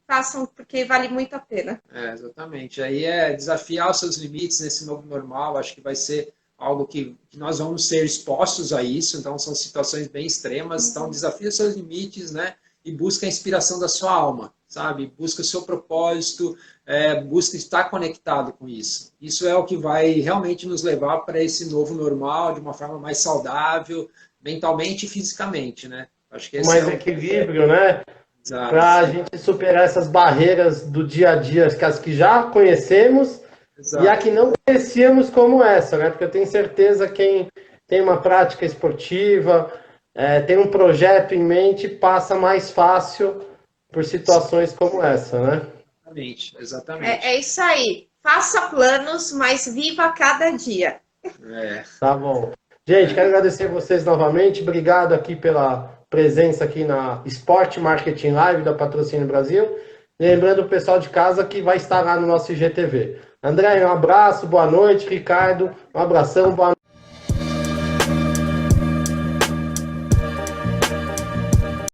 façam, porque vale muito a pena. Exatamente. Aí é desafiar os seus limites nesse novo normal, acho que vai ser algo que nós vamos ser expostos a isso, então são situações bem extremas, então desafie os seus limites, né? e busca a inspiração da sua alma, sabe? Busca o seu propósito, busca estar conectado com isso. Isso é o que vai realmente nos levar para esse novo normal de uma forma mais saudável, mentalmente e fisicamente, né? Acho que esse Mais equilíbrio, né? Para a gente superar essas barreiras do dia a dia, as que já conhecemos e a que não conhecíamos como essa, né? Porque eu tenho certeza que quem tem uma prática esportiva, tem um projeto em mente, passa mais fácil por situações como essa, né? Exatamente. É isso aí. Faça planos, mas viva cada dia. Tá bom. Gente, quero agradecer vocês novamente. Obrigado aqui pela presença aqui na Sport Marketing Live da Patrocínio Brasil. Lembrando o pessoal de casa que vai estar lá no nosso IGTV. André, um abraço, boa noite. Ricardo, um abração, boa noite.